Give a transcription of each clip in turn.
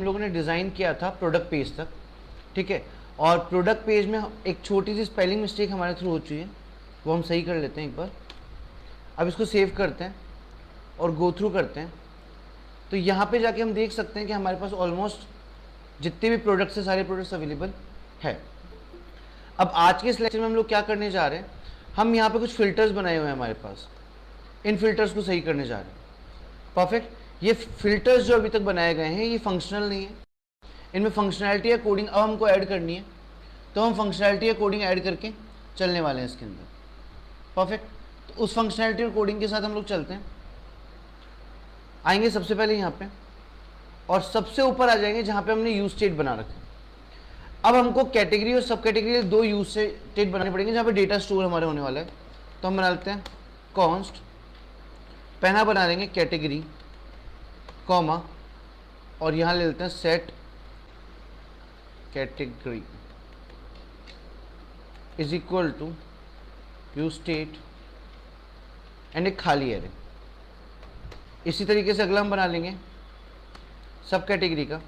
लोगों ने डिज़ाइन किया था प्रोडक्ट पेज तक, ठीक है। और प्रोडक्ट पेज में एक छोटी सी स्पेलिंग मिस्टेक हमारे थ्रू हो चुकी है, वो हम सही कर लेते हैं एक बार। अब इसको सेव करते हैं और गो थ्रू करते हैं। तो यहाँ पे जाके हम देख सकते हैं कि हमारे पास ऑलमोस्ट जितने भी प्रोडक्ट्स हैं सारे प्रोडक्ट्स अवेलेबल है। अब आज के इस लेक्चर में हम लोग क्या करने जा रहे हैं, हम यहाँ पे कुछ फिल्टर्स बनाए हुए हैं हमारे पास, इन फिल्टर्स को सही करने जा रहे हैं। परफेक्ट। ये फिल्टर्स जो अभी तक बनाए गए हैं ये फंक्शनल नहीं है, इनमें फंक्शनैलिटी या कोडिंग अब हमको ऐड करनी है, तो हम फंक्शनैलिटी या कोडिंग ऐड करके चलने वाले हैं इसके अंदर। परफेक्ट। तो उस फंक्शनैलिटी और कोडिंग के साथ हम लोग चलते हैं। आएंगे सबसे पहले यहाँ पे और सबसे ऊपर आ जाएंगे जहाँ पे हमने यूज स्टेट बना रखा है। अब हमको कैटेगरी और सब कैटेगरी दो यूज स्टेट बनाने पड़ेंगे जहाँ पे डेटा स्टोर हमारे होने वाला है। तो हम बना लेते हैं कॉन्स्ट, पहला बना लेंगे कैटेगरी, कॉमा, और यहाँ ले लेते हैं set category is equal to use state and एक खाली एरे। इसी तरीके से अगला हम बना लेंगे सब कैटेगरी का,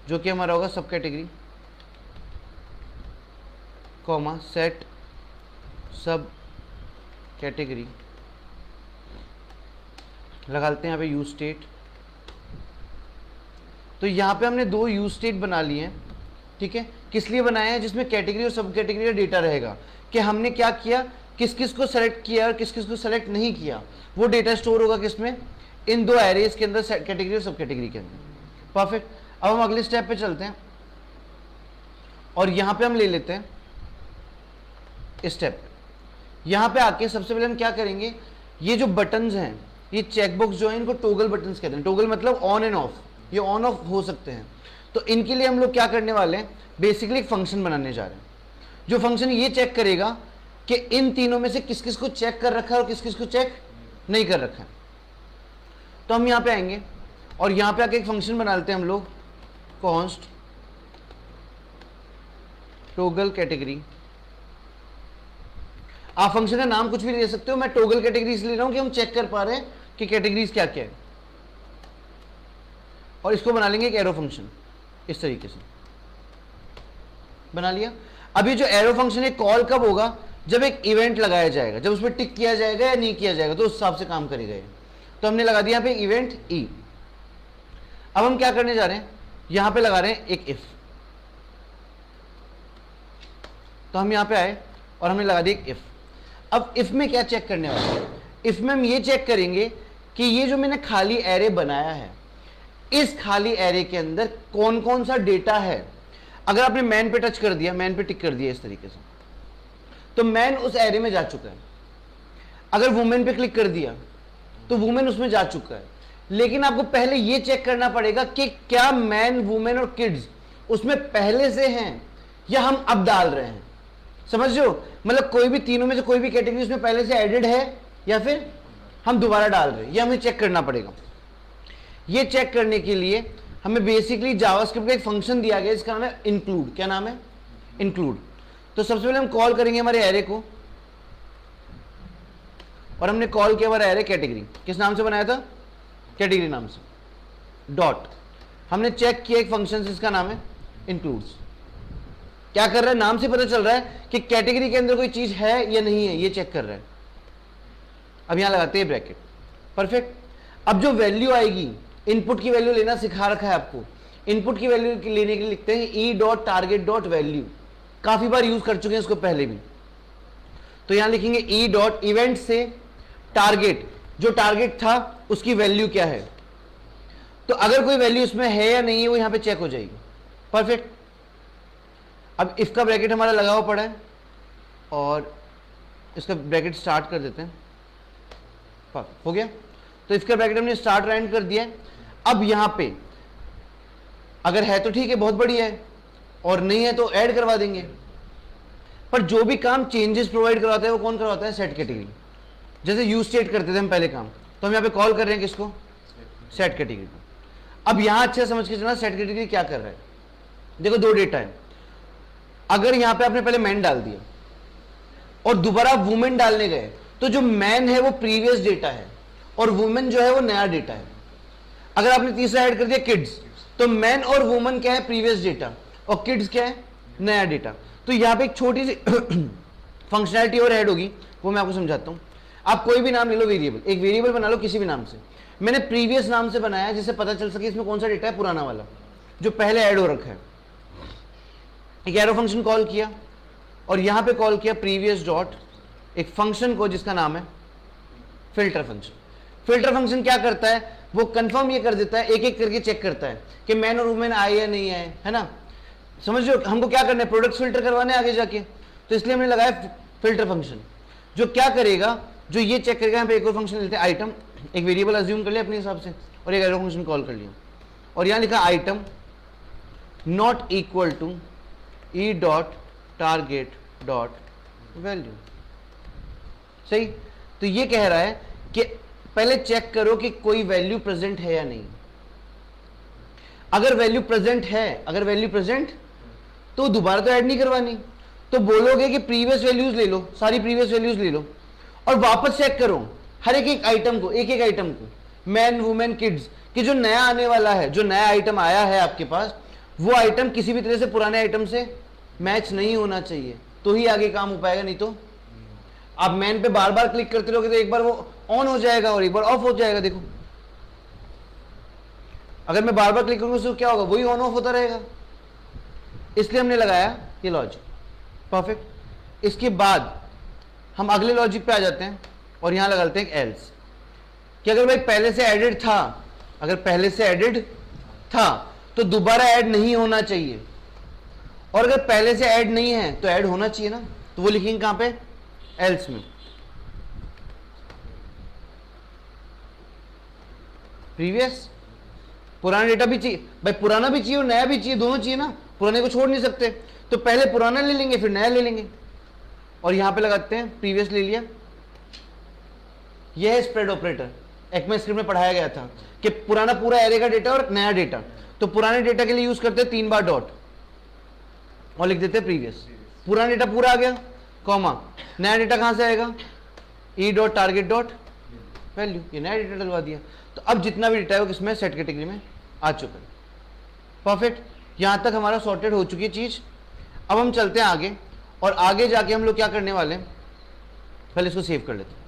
जो कि हमारा होगा सब कैटेगरी, कॉमा, सेट सब कैटेगरी, लगा लेते हैं यहाँ पे यूज स्टेट। तो यहाँ पे हमने दो यूज स्टेट बना लिए हैं, ठीक है। किस लिए बनाए हैं, जिसमें कैटेगरी और सब कैटेगरी का डेटा रहेगा कि हमने क्या किया, किस किस को सेलेक्ट किया और किस किस को सेलेक्ट नहीं किया, वो डेटा स्टोर होगा किसमें, इन दो एरेज के अंदर, कैटेगरी और सब कैटेगरी के अंदर। परफेक्ट। अब हम अगले स्टेप पे चलते हैं और यहाँ पे हम ले लेते हैं इस स्टेप। यहाँ पे आके सबसे पहले हम क्या करेंगे, ये जो बटन्स हैं, ये चेकबॉक्स जो है इनको टोगल बटन्स कहते हैं। टोगल मतलब ऑन एंड ऑफ, ये ऑन ऑफ हो सकते हैं। तो इनके लिए हम लोग क्या करने वाले हैं, बेसिकली एक फंक्शन बनाने जा रहे हैं, जो फंक्शन ये चेक करेगा कि इन तीनों में से किस किस को चेक कर रखा है और किस किस को चेक नहीं कर रखा है। तो हम यहाँ पे आएंगे और यहाँ पे आके एक फंक्शन बना लेते हैं हम लोग, कॉन्स्ट टोगल कैटेगरी। आप फंक्शन का नाम कुछ भी ले सकते हो, मैं टोगल कैटेगरी इसलिए ले रहा हूं कि हम चेक कर पा रहे हैं कि कैटेगरीज क्या क्या है। और इसको बना लेंगे एक एरो फंक्शन, इस तरीके से बना लिया। अब ये जो एरो फंक्शन है कॉल कब होगा, जब एक इवेंट लगाया जाएगा, जब उसमें टिक किया जाएगा या नहीं किया जाएगा, तो उस हिसाब से काम करेगा ये। तो हमने लगा दिया यहाँ पे इवेंट ई। अब हम क्या करने जा रहे हैं, यहां पे लगा रहे हैं एक इफ। तो हम यहां पे आए और हमने लगा दिया एक इफ। अब इफ में क्या चेक करने वाले हैं, इफ में हम ये चेक करेंगे कि ये जो मैंने खाली एरे बनाया है, इस खाली एरे के अंदर कौन कौन सा डेटा है। अगर आपने मैन पे टच कर दिया, मैन पे टिक कर दिया इस तरीके से, तो मैन उस एरे में जा चुका है। अगर वुमेन पे क्लिक कर दिया तो वुमेन उसमें जा चुका है। लेकिन आपको पहले ये चेक करना पड़ेगा कि क्या मैन, वुमेन और किड्स उसमें पहले से हैं या हम अब डाल रहे हैं। समझ रहे हो, मतलब कोई भी तीनों में से कोई भी कैटेगरी उसमें पहले से एडेड है या फिर हम दोबारा डाल रहे हैं, ये हमें चेक करना पड़ेगा। ये चेक करने के लिए हमें बेसिकली जावास्क्रिप्ट का एक फंक्शन दिया गया जिसका नाम है इंक्लूड। क्या नाम है, इंक्लूड। तो सबसे पहले हम कॉल करेंगे हमारे एरे को, और हमने कॉल किया हमारा एरे कैटेगरी, किस नाम से बनाया था, कैटेगरी नाम से। डॉट हमने चेक किया एक फंक्शन जिसका नाम है इंक्लूड्स। क्या कर रहा है, नाम से पता चल रहा है कि कैटेगरी के अंदर कोई चीज है या नहीं है, ये चेक कर रहा है। अब यहां लगाते हैं ब्रैकेट। परफेक्ट। अब जो वैल्यू आएगी, इनपुट की वैल्यू लेना सिखा रखा है आपको, इनपुट की वैल्यू लेने के लिए लिखते हैं ई डॉट टारगेट डॉट वैल्यू। काफी बार यूज कर चुके हैं इसको पहले भी। तो यहां लिखेंगे ई डॉट इवेंट से टारगेट, जो टारगेट था उसकी वैल्यू क्या है। तो अगर कोई वैल्यू इसमें है या नहीं है वो यहां पे चेक हो जाएगी। परफेक्ट। अब इफ का ब्रैकेट हमारा लगा हुआ पड़ा है और इसका ब्रैकेट स्टार्ट कर देते हैं। हो गया। तो इफ का ब्रैकेट हमने स्टार्ट और एंड कर दिया है। अब यहां पे अगर है तो ठीक है, बहुत बढ़िया है, और नहीं है तो ऐड करवा देंगे। पर जो भी काम चेंजेस प्रोवाइड करवाता है वो कौन करवाता है, सेट कैटेगरी। जैसे यूज स्टेट करते थे हम पहले काम, तो हम यहाँ पे कॉल कर रहे हैं किसको, सेट कैटेगरी को। अब यहां अच्छे समझ के चलना सेट कैटेगरी क्या कर रहा है। देखो दो डेटा है, अगर यहां पे आपने पहले मैन डाल दिया और दोबारा वुमेन डालने गए तो जो मैन है वो प्रीवियस डेटा है और वुमेन जो है वो नया डेटा है। अगर आपने तीसरा ऐड कर दिया किड्स, तो मैन और वुमन क्या है, प्रीवियस डेटा, और किड्स क्या है, नया डेटा। तो यहां पे एक छोटी सी फंक्शनैलिटी और ऐड होगी, वो मैं आपको समझाता हूं। आप कोई भी नाम ले लो वेरिएबल, एक वेरिएबल बना लो किसी भी नाम से। मैंने प्रीवियस नाम से बनाया जिससे पता चल सके इसमें कौन सा डेटा है, पुराना वाला जो पहले ऐड हो रखा है। एक एरो फंक्शन कॉल किया और यहां पे कॉल किया प्रीवियस डॉट एक फंक्शन को जिसका नाम है फिल्टर फंक्शन। फिल्टर फंक्शन क्या करता है, वो कंफर्म ये कर देता है, एक एक करके चेक करता है कि मैन और वुमेन आए या नहीं आए, है ना। समझ लो हमको क्या करना है, प्रोडक्ट्स फिल्टर करवाने आगे जाके, तो इसलिए हमने लगाया फिल्टर फंक्शन जो क्या करेगा, जो ये चेक करेगा। यहाँ पे एक और फंक्शन लेते हैं आइटम, एक वेरिएबल अज्यूम कर लिया अपने हिसाब से और एक एरो फंक्शन कॉल कर लिया, और यहां लिखा item not equal to e dot target dot value. सही, तो ये कह रहा है कि पहले चेक करो कि कोई वैल्यू प्रेजेंट है या नहीं। अगर वैल्यू प्रेजेंट है, अगर वैल्यू प्रेजेंट तो दोबारा तो ऐड नहीं करवानी, तो बोलोगे कि प्रीवियस वैल्यूज ले लो, सारी प्रीवियस वैल्यूज ले लो और वापस चेक करो हर एक एक आइटम को, एक एक आइटम को, मैन वुमेन किड्स, कि जो नया आने वाला है, जो नया आइटम आया है आपके पास, वो आइटम किसी भी तरह से पुराने आइटम से मैच नहीं होना चाहिए, तो ही आगे काम हो पाएगा। नहीं तो आप मैन पे बार बार क्लिक करते रहोगे तो एक बार वो ऑन हो जाएगा और एक बार ऑफ हो जाएगा। देखो अगर मैं बार बार क्लिक करूंगा तो क्या होगा, वही ऑन ऑफ होता रहेगा। इसलिए हमने लगाया ये लॉजिक। परफेक्ट। इसके बाद हम अगले लॉजिक पे आ जाते हैं और यहां लगा लेते हैं एल्स, कि अगर भाई पहले से एडेड था, अगर पहले से एडेड था तो दोबारा ऐड नहीं होना चाहिए, और अगर पहले से ऐड नहीं है तो ऐड होना चाहिए ना। तो वो लिखेंगे कहां पे, एल्स में। प्रीवियस, पुराना डेटा भी चाहिए भाई, पुराना भी चाहिए और नया भी चाहिए, दोनों चाहिए ना, पुराने को छोड़ नहीं सकते। तो पहले पुराना ले लेंगे फिर नया ले लेंगे, और यहां पे लगाते हैं प्रीवियस ले लिया। यह है स्प्रेड ऑपरेटर, एक्मेस्क्रिप्ट में पढ़ाया गया था कि पुराना पूरा एरे का डेटा और नया डेटा, तो पुराने डेटा के लिए यूज करते हैं 3 बार डॉट और लिख देते हैं प्रीवियस। पुराना डेटा पूरा आ गया, कॉमा, नया डेटा कहां से आएगा, ई डॉट टारगेट डॉट वैल्यू, ये नया डेटा डलवा दिया। तो अब जितना भी डेटा है वो किसमें, सेट कैटेगरी में आ चुका है। परफेक्ट, यहां तक हमारा सॉर्टेड हो चुकी है चीज। अब हम चलते हैं आगे, और आगे जाके हम लोग क्या करने वाले हैं, पहले इसको सेव कर लेते हैं।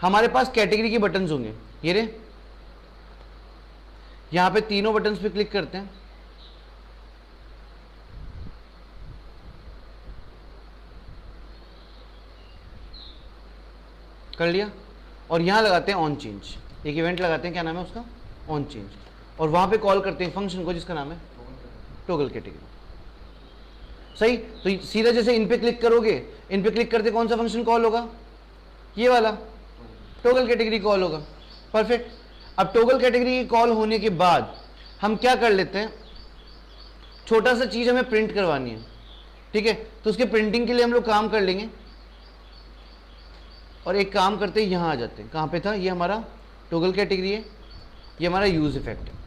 हमारे पास कैटेगरी के बटन्स होंगे, ये रे, यहां पे तीनों बटन्स पे क्लिक करते हैं। कर लिया, और यहां लगाते हैं ऑन चेंज, एक इवेंट लगाते हैं, क्या नाम है उसका, ऑन चेंज, और वहां पे कॉल करते हैं फंक्शन को जिसका नाम है टॉगल कैटेगरी। सही, तो सीधा जैसे इन पे क्लिक करोगे, इन पे क्लिक करते कौन सा फंक्शन कॉल होगा, ये वाला टॉगल कैटेगरी कॉल होगा। परफेक्ट। अब टॉगल कैटेगरी की कॉल होने के बाद हम क्या कर लेते हैं, छोटा सा चीज हमें प्रिंट करवानी है, ठीक है। तो उसके प्रिंटिंग के लिए हम लोग काम कर लेंगे, और एक काम करते हैं, यहां आ जाते हैं, कहां पे था, ये हमारा टॉगल कैटेगरी है, ये हमारा यूज इफेक्ट है।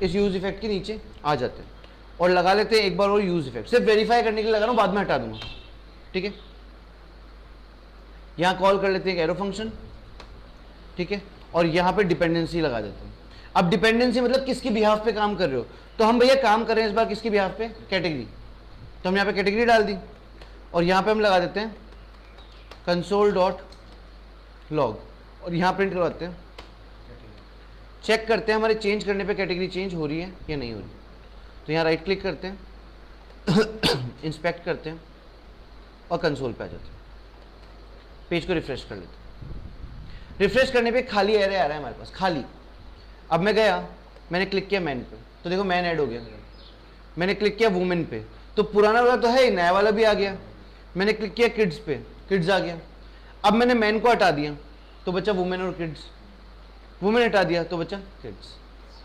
इस यूज इफेक्ट के नीचे आ जाते हैं और लगा लेते हैं एक बार और यूज इफेक्ट, सिर्फ वेरीफाई करने के लिए लगा रहा हूं, बाद में हटा दूंगा, ठीक है। यहां कॉल कर लेते हैं एक एरो फंक्शन, ठीक है, और यहां पे डिपेंडेंसी लगा देते हैं। अब डिपेंडेंसी मतलब किसकी बिहाफ पे काम कर रहे हो, तो हम भैया काम कर रहे हैं इस बार किसकी बिहाफ पे, कैटेगरी, तो हम यहां पे कैटेगरी डाल दी, और यहां पे हम लगा देते हैं कंसोल डॉट लॉग, और यहां प्रिंट करवाते हैं, चेक करते हैं हमारे चेंज करने पे कैटेगरी चेंज हो रही है या नहीं हो रही। तो यहाँ राइट क्लिक करते हैं इंस्पेक्ट करते हैं और कंसोल पे आ जाते हैं, पेज को रिफ्रेश कर लेते हैं। रिफ्रेश करने पे खाली एरे आ रहा है हमारे पास, खाली। अब मैं गया, मैंने क्लिक किया मैन पे, तो देखो मैन ऐड हो गया। मैंने क्लिक किया वुमेन पे, तो पुराना वाला तो है ही, नया वाला भी आ गया। मैंने क्लिक किया किड्स पे, किड्स आ गया। अब मैंने मैन को हटा दिया तो बचा वुमेन और किड्स, वुमेन हटा दिया तो बचा किड्स,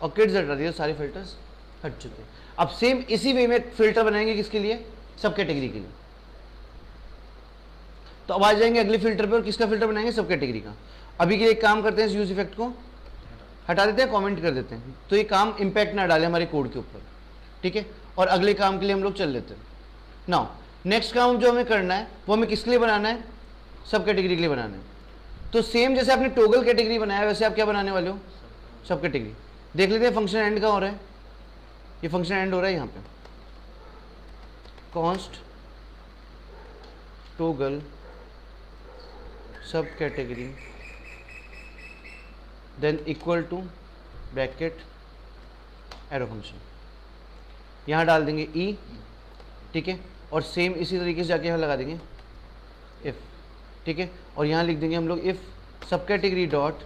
और किड्स हटा दिया, सारे फिल्टर्स हट चुके हैं। अब सेम इसी वे में फिल्टर बनाएंगे किसके लिए, सब कैटेगरी के लिए। तो अब आ जाएंगे अगले फिल्टर पे, और किसका फिल्टर बनाएंगे, सब कैटेगरी का। अभी के लिए एक काम करते हैं, इस यूज इफेक्ट को हटा देते हैं, कमेंट कर देते हैं, तो ये काम इंपैक्ट ना डाले हमारे कोड के ऊपर, ठीक है। और अगले काम के लिए हम लोग चल लेते हैं। नाउ नेक्स्ट काम जो हमें करना है वो हमें किसके लिए बनाना है, सब कैटेगरी के लिए बनाना है। तो सेम जैसे आपने टॉगल कैटेगरी बनाया वैसे आप क्या बनाने वाले हो, सब कैटेगरी। देख लेते हैं फंक्शन एंड का हो रहा है, ये फंक्शन एंड हो रहा है यहाँ पे, कॉन्स्ट टोगल सब category than equal to bracket arrow function, यहाँ डाल देंगे ई, ठीक है, और सेम इसी तरीके से जाके यहाँ लगा देंगे इफ, ठीक है, और यहाँ लिख देंगे हम लोग इफ सब कैटेगरी डॉट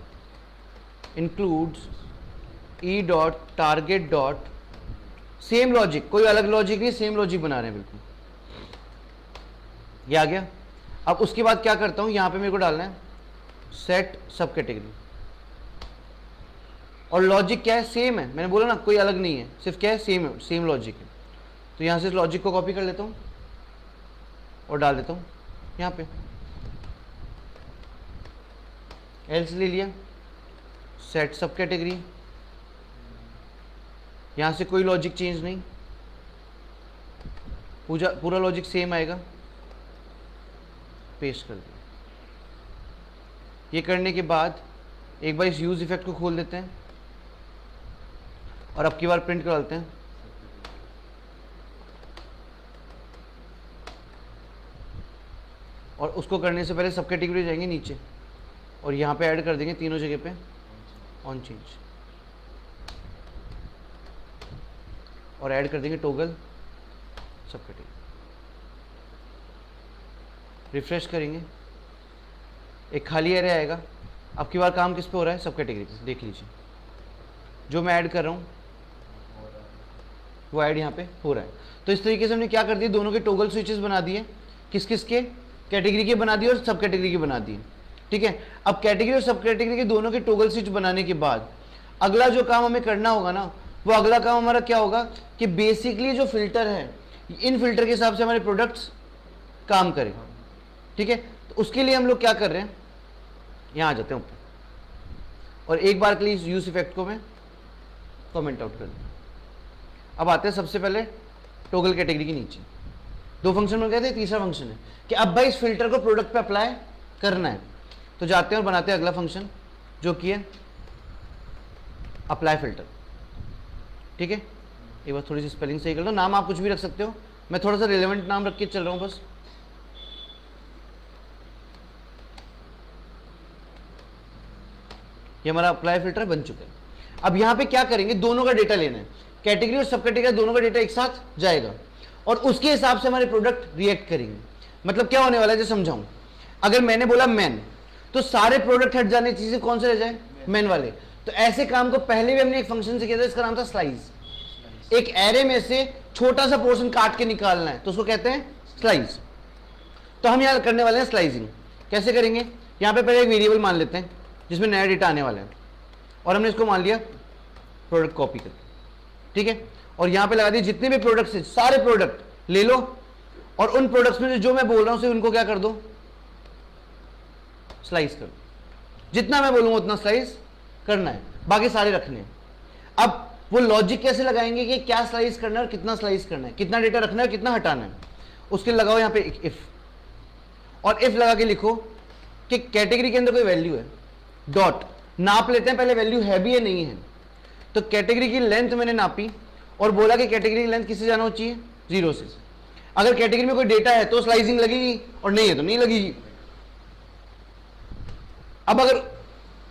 इंक्लूड्स ई dot target dot, same logic, कोई अलग लॉजिक नहीं, सेम लॉजिक बना रहे हैं बिल्कुल, ये आ गया। अब उसके बाद क्या करता हूं, यहां पे मेरे को डालना है सेट सब कैटेगरी, और लॉजिक क्या है, सेम है, मैंने बोला ना कोई अलग नहीं है, सिर्फ क्या है, सेम है, सेम लॉजिक है। तो यहां से लॉजिक को कॉपी कर लेता हूं और डाल देता हूं यहां पे, एल्स ले लिया, सेट सब कैटेगरी, यहां से कोई लॉजिक चेंज नहीं, पूरा लॉजिक सेम आएगा, पेस्ट कर दिया। ये करने के बाद एक बार इस यूज इफेक्ट को खोल देते हैं और अब की बार प्रिंट करवाते हैं, और उसको करने से पहले सब कैटेगरी जाएंगे नीचे और यहाँ पे ऐड कर देंगे तीनों जगह पे ऑन चेंज, और ऐड कर देंगे टोगल सब कैटेगरी, रिफ्रेश करेंगे, एक खाली एरे आएगा। अब की बार काम किस पे हो रहा है, सब कैटेगरी पे, देख लीजिए जो मैं ऐड कर रहा हूँ वो ऐड यहाँ पे हो रहा है। तो इस तरीके से हमने क्या कर दिया, दोनों के टोगल स्विचेस बना दिए, किस किस के, कैटेगरी के बना दिए और सब कैटेगरी के बना दिए, ठीक है। अब कैटेगरी और सब कैटेगरी के दोनों के टोगल स्विच बनाने के बाद अगला जो काम हमें करना होगा ना, वो अगला काम हमारा क्या होगा कि बेसिकली जो फिल्टर है, इन फिल्टर के हिसाब से हमारे प्रोडक्ट्स काम करें, ठीक है। तो उसके लिए हम लोग क्या कर रहे हैं, यहाँ आ जाते हैं ऊपर और एक बार के लिए इस यूज इफेक्ट को मैं कमेंट आउट कर दूँ। अब आते हैं सबसे पहले टोगल कैटेगरी के नीचे, दो फंक्शन बन गए थे, तीसरा फंक्शन है कि अब भाई इस फिल्टर को प्रोडक्ट पे अप्लाई करना है। तो जाते हैं और बनाते हैं अगला फंक्शन जो कि है अप्लाई फिल्टर, ठीक है। एक बार थोड़ी सी स्पेलिंग सही कर लो, नाम आप कुछ भी रख सकते हो, मैं थोड़ा सा रिलेवेंट नाम रख के चल रहा हूँ बस। ये हमारा अप्लाई फिल्टर बन चुका है। अब यहां पे क्या करेंगे, दोनों का डेटा लेना है, कैटेगरी और सब कैटेगरी दोनों का डेटा एक साथ जाएगा और उसके हिसाब से हमारे प्रोडक्ट रिएक्ट करेंगे। मतलब क्या होने वाला है, जो समझाऊं, अगर मैंने बोला मैन तो सारे प्रोडक्ट हट जाने चाहिए, कौन से रह जाए, मैन वाले। तो ऐसे काम को पहले भी हमने एक फंक्शन से किया था, इसका नाम था स्लाइस। एक एरे में से छोटा सा पोर्शन काट के निकालना है तो उसको कहते हैं स्लाइस। तो हम यहां करने वाले हैं स्लाइसिंग। कैसे करेंगे, यहां पे पहले एक वेरिएबल मान लेते हैं जिसमें नया डेटा आने वाला है और हमने इसको मान लिया प्रोडक्ट कॉपी कर, ठीक है। और यहां पे लगा दिए जितने भी प्रोडक्ट्स हैं सारे प्रोडक्ट ले लो और उन प्रोडक्ट्स में जो मैं बोल रहा हूं उनको क्या कर दो, स्लाइस कर दो। जितना मैं बोलूंगा उतना स्लाइस करना है, बाकी सारे रखने हैं। अब वो लॉजिक कैसे लगाएंगे कि क्या स्लाइस करना है और कितना स्लाइस करना है, कितना डेटा रखना है कितना हटाना है, उसके लिए लगाओ यहां पे एक इफ, और इफ लगा के लिखो कि कैटेगरी के अंदर कोई वैल्यू है, डॉट नाप लेते हैं पहले वैल्यू है भी या नहीं है। तो कैटेगरी की लेंथ मैंने नापी और बोला कि कैटेगरी की लेंथ किससे जाना हो चाहिए, 0 से। अगर कैटेगरी में कोई डेटा है तो स्लाइसिंग लगेगी और नहीं है तो नहीं लगेगी। अब अगर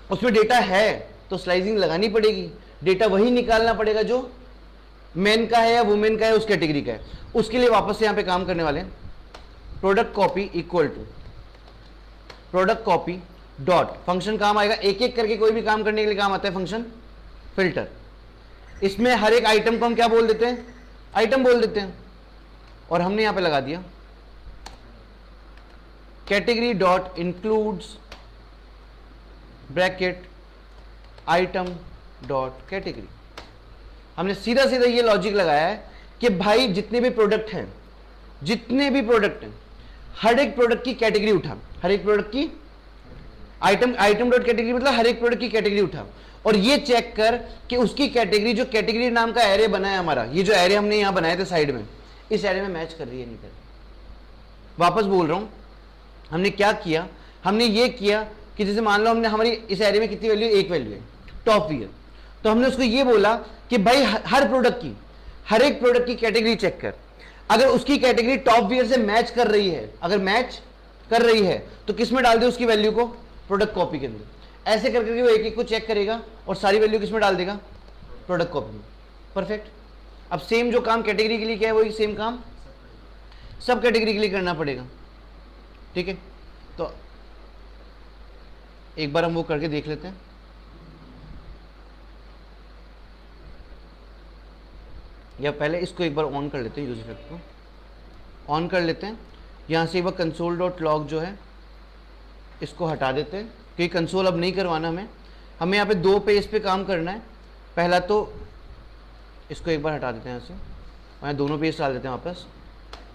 उसमें डेटा है तो स्लाइसिंग लगानी पड़ेगी, डेटा वही निकालना पड़ेगा जो मैन का है या वुमेन का है, उस कैटेगरी का है। उसके लिए वापस से यहां पे काम करने वाले हैं, product copy equal to product copy dot, function काम आएगा, एक एक करके कोई भी काम करने के लिए काम आता है फंक्शन फिल्टर। इसमें हर एक आइटम को हम क्या बोल देते हैं, आइटम बोल देते हैं, और हमने यहां पे लगा दिया category dot includes bracket item dot category. हमने सीधा सीधा ये लॉजिक लगाया है कि भाई जितने भी प्रोडक्ट हैं, जितने भी प्रोडक्ट हैं, हर एक प्रोडक्ट की कैटेगरी उठा, हर एक प्रोडक्ट की आइटम डॉट कैटेगरी मतलब हर एक प्रोडक्ट की कैटेगरी उठा, और ये चेक कर कि उसकी कैटेगरी, जो कैटेगरी नाम का एरे बना है हमारा, ये जो एरे हमने यहां बनाए थे साइड में, इस एरे में मैच कर रही है नहीं कर रही। वापस बोल रहा हूं, हमने क्या किया, हमने ये किया कि जैसे मान लो हमने हमारी इस एरे में कितनी वैल्यू, एक वैल्यू है टॉप वी है, तो हमने उसको ये बोला कि भाई हर प्रोडक्ट की, हर एक प्रोडक्ट की कैटेगरी चेक कर, अगर उसकी कैटेगरी टॉप वियर से मैच कर रही है, अगर मैच कर रही है तो किस में डाल दे उसकी वैल्यू को, प्रोडक्ट कॉपी के अंदर। ऐसे करके वो एक एक को चेक करेगा और सारी वैल्यू किस में डाल देगा, प्रोडक्ट कॉपी में। परफेक्ट। अब सेम जो काम कैटेगरी के लिए किया है वही सेम काम सब कैटेगरी के लिए करना पड़ेगा। ठीक है, तो एक बार हम वो करके देख लेते हैं। या पहले इसको एक बार ऑन कर लेते हैं, यूज इफेक्ट को ऑन कर लेते हैं। यहाँ से एक बार कंसोल डॉट लॉग जो है इसको हटा देते हैं, क्योंकि कंसोल अब नहीं करवाना हमें यहाँ पे दो पेज पे काम करना है। पहला तो इसको एक बार हटा देते हैं यहाँ से, और दोनों पेज डाल देते हैं वापस,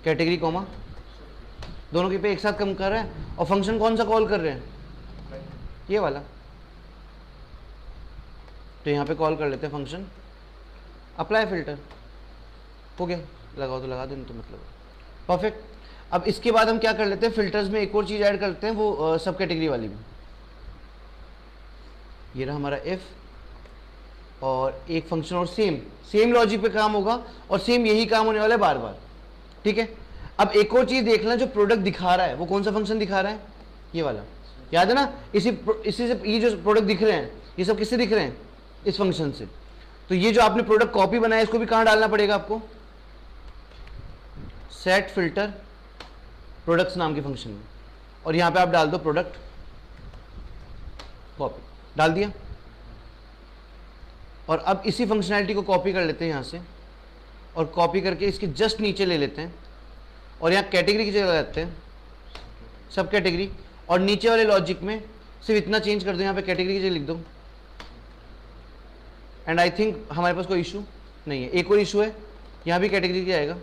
कैटेगरी कॉमा दोनों के पे एक साथ कम कर रहे हैं। और फंक्शन कौन सा कॉल कर रहे हैं, ये वाला। तो यहाँ पे कॉल कर लेते हैं फंक्शन अप्लाई फिल्टर, हो गया, लगाओ तो लगा दें, तो मतलब परफेक्ट। अब इसके बाद हम क्या कर लेते हैं, फिल्टर्स में एक और चीज़ ऐड करते हैं, वो सब कैटेगरी वाली में। ये रहा हमारा इफ, और एक फंक्शन और सेम लॉजिक पे काम होगा, और सेम यही काम होने वाला है बार बार। ठीक है, अब एक और चीज़ देखना, जो प्रोडक्ट दिखा रहा है वो कौन सा फंक्शन दिखा रहा है, ये वाला, याद है ना। इसी से ये जो प्रोडक्ट दिख रहे हैं ये सब किससे दिख रहे हैं, इस फंक्शन से। तो ये जो आपने प्रोडक्ट कॉपी बनाया इसको भी कहाँ डालना पड़ेगा आपको, सेट फिल्टर प्रोडक्ट्स नाम के फंक्शन में, और यहां पे आप डाल दो प्रोडक्ट कॉपी, डाल दिया। और अब इसी फंक्शनैलिटी को कॉपी कर लेते हैं यहां से, और कॉपी करके इसके जस्ट नीचे ले लेते हैं, और यहां कैटेगरी की जगह लगाते हैं सब कैटेगरी, और नीचे वाले लॉजिक में सिर्फ इतना चेंज कर दो, यहां पे कैटेगरी की जगह लिख दो। एंड आई थिंक हमारे पास कोई इशू नहीं है। एक और इशू है, यहां भी कैटेगरी की आएगा,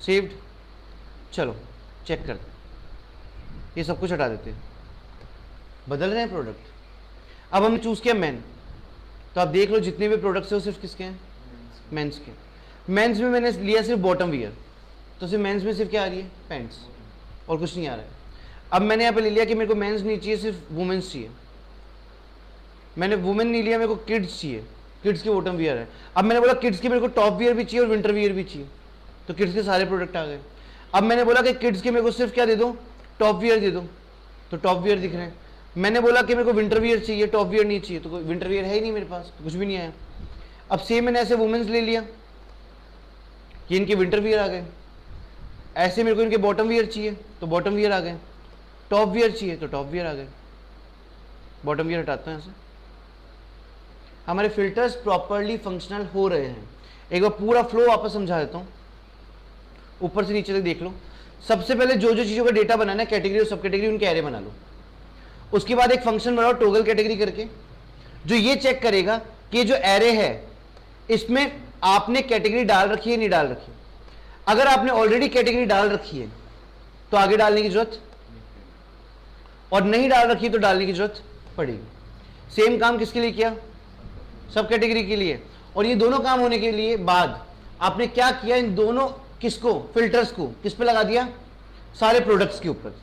सेव्ड। चलो चेक करते हैं, ये सब कुछ हटा देते हैं, बदल रहे हैं प्रोडक्ट। अब हमने चूज किया मैन, तो आप देख लो जितने भी प्रोडक्ट्स हैं वो सिर्फ किसके हैं, मेंस के। मेंस में मैंने लिया सिर्फ बॉटम वियर, तो सिर्फ मेंस में सिर्फ क्या आ रही है, पैंट्स, और कुछ नहीं आ रहा है। अब मैंने यहाँ पे ले लिया कि मेरे को मेंस नहीं चाहिए, सिर्फ वुमेन्स चाहिए। मैंने वुमेन नहीं लिया, मेरे को किड्स चाहिए, किड्स के बॉटम वियर है। अब मैंने बोला किड्स के मेरे को टॉप वियर भी चाहिए और विंटर वियर भी चाहिए, तो किड्स के सारे प्रोडक्ट आ गए। अब मैंने बोला कि किड्स के मेरे को सिर्फ क्या दे दो, टॉप वियर दे दो, तो टॉप वियर दिख रहे हैं। मैंने बोला कि मेरे को विंटर वियर चाहिए, टॉप वियर नहीं चाहिए, तो विंटर वियर है ही नहीं मेरे पास, तो कुछ भी नहीं आया। अब सेम मैंने ऐसे वुमेन्स ले लिया कि इनके विंटर वियर आ गए, ऐसे मेरे को इनके बॉटम वियर चाहिए तो बॉटम वियर आ गए, टॉप वियर चाहिए तो टॉप वियर आ गए। बॉटम वियर हटाते हैं ऐसे। हमारे फिल्टर्स प्रॉपरली फंक्शनल हो रहे हैं। एक बार पूरा फ्लो वापस समझा देता हूँ, ऊपर से नीचे तक देख लो। सबसे पहले जो जो चीज़ों का डेटा बनाना है, कैटेगरी और सब कैटेगरी, उनके एरे बना लो। उसके बाद एक फंक्शन बनाओ टॉगल कैटेगरी करके, जो ये चेक करेगा कि जो एरे है इसमें आपने कैटेगरी डाल रखी है नहीं डाल रखी। अगर आपने ऑलरेडी कैटेगरी डाल रखी है तो आगे डालने की जरूरत, और नहीं डाल रखी तो डालने की जरूरत पड़ेगी। सेम काम किसके लिए किया, सब कैटेगरी के लिए। और ये दोनों काम होने के लिए बाद आपने क्या किया, इन दोनों किसको, फिल्टर्स को किस पे लगा दिया, सारे प्रोडक्ट्स के ऊपर।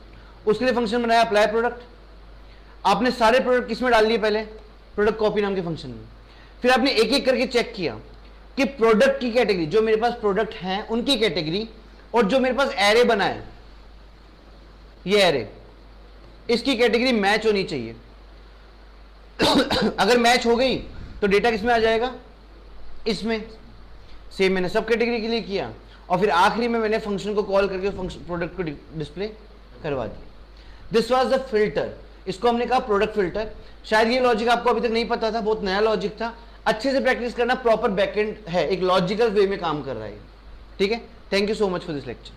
उसके लिए फंक्शन बनाया अप्लाई प्रोडक्ट। आपने सारे प्रोडक्ट किस में डाल लिए, पहले प्रोडक्ट कॉपी नाम के फंक्शन में। फिर आपने एक एक करके चेक किया कि प्रोडक्ट की कैटेगरी, जो मेरे पास प्रोडक्ट हैं उनकी कैटेगरी, और जो मेरे पास एरे बना है ये एरे, इसकी कैटेगरी मैच होनी चाहिए। अगर मैच हो गई तो डेटा किसमें आ जाएगा, इसमें। सेम मैंने सब कैटेगरी के लिए किया, और फिर आखिरी में मैंने फंक्शन को कॉल करके फंक्शन प्रोडक्ट को डिस्प्ले करवा दिया। दिस वाज द फिल्टर, इसको हमने कहा प्रोडक्ट फिल्टर। शायद ये लॉजिक आपको अभी तक नहीं पता था, बहुत नया लॉजिक था। अच्छे से प्रैक्टिस करना, प्रॉपर बैकएंड है, एक लॉजिकल वे में काम कर रहा है। ठीक है, thank you so much for this lecture.